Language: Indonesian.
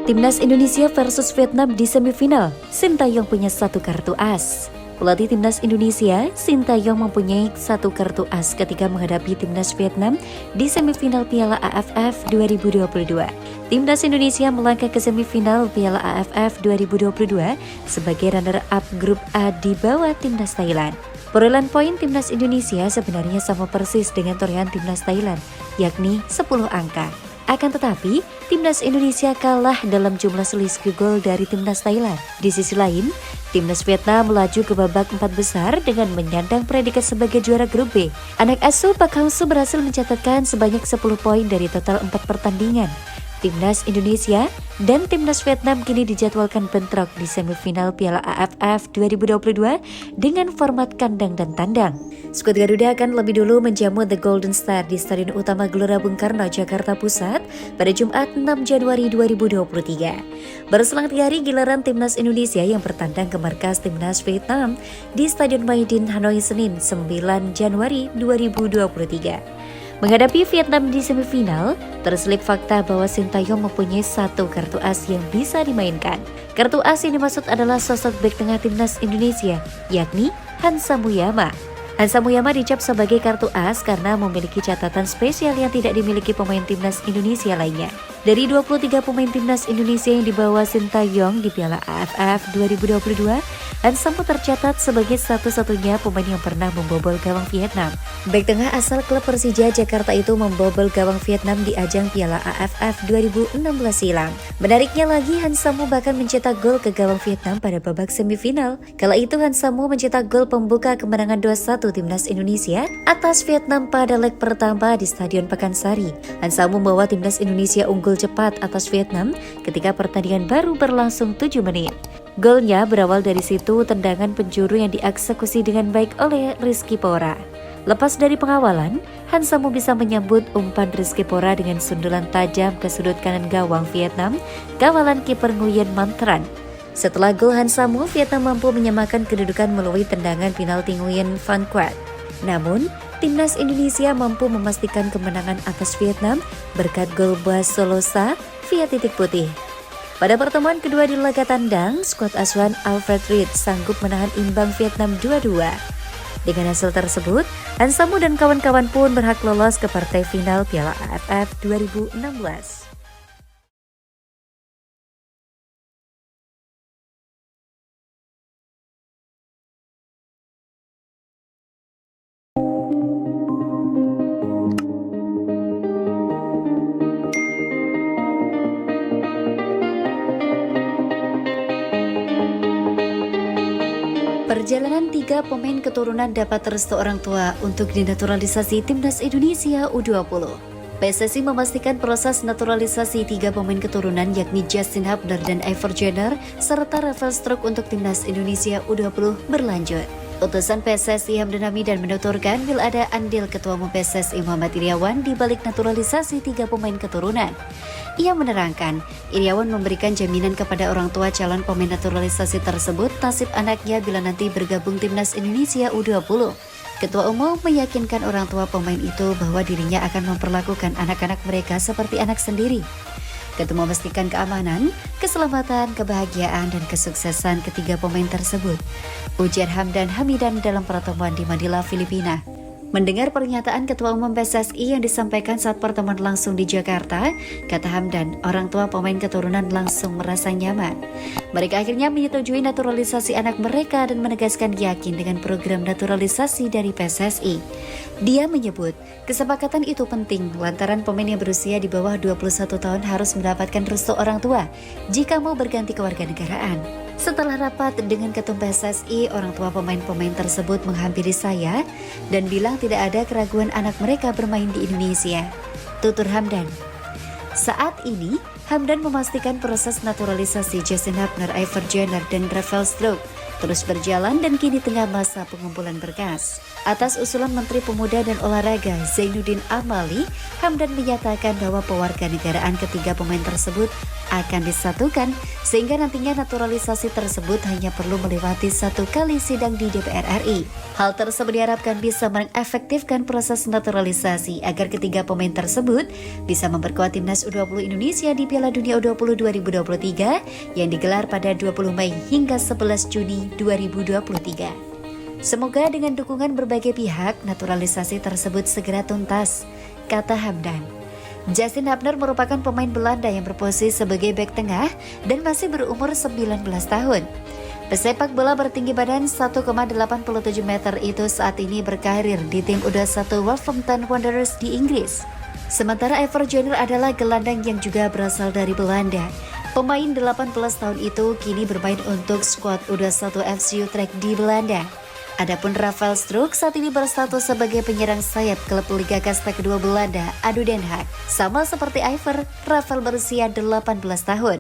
Timnas Indonesia versus Vietnam di semifinal, Sintayong punya satu kartu as. Pelatih Timnas Indonesia, Sintayong mempunyai satu kartu as ketika menghadapi Timnas Vietnam di semifinal Piala AFF 2022. Timnas Indonesia melangkah ke semifinal Piala AFF 2022 sebagai runner-up grup A di bawah Timnas Thailand. Perolehan poin Timnas Indonesia sebenarnya sama persis dengan torehan Timnas Thailand, yakni 10 angka. Akan tetapi, Timnas Indonesia kalah dalam jumlah selisih gol dari Timnas Thailand. Di sisi lain, Timnas Vietnam melaju ke babak 4 besar dengan menyandang predikat sebagai juara grup B. Anak asuh Park Hang-seo berhasil mencatatkan sebanyak 10 poin dari total 4 pertandingan. Timnas Indonesia dan Timnas Vietnam kini dijadwalkan bentrok di semifinal Piala AFF 2022 dengan format kandang dan tandang. Skuad Garuda akan lebih dulu menjamu The Golden Star di Stadion Utama Gelora Bung Karno, Jakarta Pusat pada Jumat 6 Januari 2023. Berselang 3 hari giliran Timnas Indonesia yang bertandang ke markas Timnas Vietnam di Stadion Maidin, Hanoi, Senin 9 Januari 2023. Menghadapi Vietnam di semifinal, terselip fakta bahwa Sintayong mempunyai satu kartu as yang bisa dimainkan. Kartu as yang dimaksud adalah sosok bek tengah Timnas Indonesia, yakni Hansa Muyama. Hansa Muyama dicap sebagai kartu as karena memiliki catatan spesial yang tidak dimiliki pemain Timnas Indonesia lainnya. Dari 23 pemain Timnas Indonesia yang dibawa Sintayong di Piala AFF 2022, Hansa tercatat sebagai satu-satunya pemain yang pernah membobol gawang Vietnam. Bek tengah asal klub Persija Jakarta itu membobol gawang Vietnam di ajang Piala AFF 2016 silam. Menariknya lagi, Hansa bahkan mencetak gol ke gawang Vietnam pada babak semifinal. Kala itu Hansa mencetak gol pembuka kemenangan 2-1 Timnas Indonesia atas Vietnam pada leg pertama di Stadion Pakansari. Hansa membawa Timnas Indonesia unggul cepat atas Vietnam ketika pertandingan baru berlangsung 7 menit. Golnya berawal dari situ tendangan penjuru yang dieksekusi dengan baik oleh Rizky Pora. Lepas dari pengawalan, Hansa bisa menyambut umpan Rizky Pora dengan sundulan tajam ke sudut kanan gawang Vietnam, kawalan kiper Nguyen Man Tran. Setelah gol Hansa, Vietnam mampu menyamakan kedudukan melalui tendangan penalti Nguyen Van Quat. Namun, Timnas Indonesia mampu memastikan kemenangan atas Vietnam berkat gol Boaz Solosa via titik putih. Pada pertemuan kedua di laga tandang, skuad asuhan Alfred Reed sanggup menahan imbang Vietnam 2-2. Dengan hasil tersebut, Hansa dan kawan-kawan pun berhak lolos ke partai final Piala AFF 2016. Perjalanan 3 pemain keturunan dapat restu orang tua untuk dinaturalisasi Timnas Indonesia U20. PSSI memastikan proses naturalisasi 3 pemain keturunan yakni Justin Hubner dan Iver Jenner serta Rafael Struijk untuk Timnas Indonesia U20 berlanjut. Utusan PSSI Hamdan Hamidan menuturkan will ada andil Ketua Umum PSSI Muhammad Iriawan di balik naturalisasi 3 pemain keturunan. Ia menerangkan, Iriawan memberikan jaminan kepada orang tua calon pemain naturalisasi tersebut nasib anaknya bila nanti bergabung Timnas Indonesia U20. Ketua Umum meyakinkan orang tua pemain itu bahwa dirinya akan memperlakukan anak-anak mereka seperti anak sendiri. Ketua memastikan keamanan, keselamatan, kebahagiaan, dan kesuksesan ketiga pemain tersebut. Ujar Hamdan Hamidan dalam pertemuan di Manila, Filipina. Mendengar pernyataan Ketua Umum PSSI yang disampaikan saat pertemuan langsung di Jakarta, kata Hamdan, orang tua pemain keturunan langsung merasa nyaman. Mereka akhirnya menyetujui naturalisasi anak mereka dan menegaskan yakin dengan program naturalisasi dari PSSI. Dia menyebut, kesepakatan itu penting lantaran pemain yang berusia di bawah 21 tahun harus mendapatkan restu orang tua jika mau berganti kewarganegaraan. Setelah rapat dengan Ketum PSSI, orang tua pemain-pemain tersebut menghampiri saya dan bilang tidak ada keraguan anak mereka bermain di Indonesia. Tutur Hamdan. Saat ini, Hamdan memastikan proses naturalisasi Justin Hubner, Iver Jenner, dan Rafael Struijk terus berjalan dan kini tengah masa pengumpulan berkas. Atas usulan Menteri Pemuda dan Olahraga Zainuddin Amali, Hamdan menyatakan bahwa pewarganegaraan ketiga pemain tersebut akan disatukan sehingga nantinya naturalisasi tersebut hanya perlu melewati 1 kali sidang di DPR RI. Hal tersebut diharapkan bisa mengefektifkan proses naturalisasi agar ketiga pemain tersebut bisa memperkuat timnas U20 Indonesia di Piala Dunia U20 2023 yang digelar pada 20 Mei hingga 11 Juni 2023. Semoga dengan dukungan berbagai pihak, naturalisasi tersebut segera tuntas, kata Hamdan. Justin Hubner merupakan pemain Belanda yang berposisi sebagai bek tengah dan masih berumur 19 tahun. Pesepak bola bertinggi badan 1,87 meter itu saat ini berkarir di tim U21 Wolverhampton Wanderers di Inggris. Sementara Ever Joner adalah gelandang yang juga berasal dari Belanda. Pemain 18 tahun itu kini bermain untuk skuad U21 FC Utrecht di Belanda. Adapun Rafael Struijk saat ini berstatus sebagai penyerang sayap klub Liga Kasta kedua Belanda, ADO Den Haag. Sama seperti Iver, Rafael berusia 18 tahun.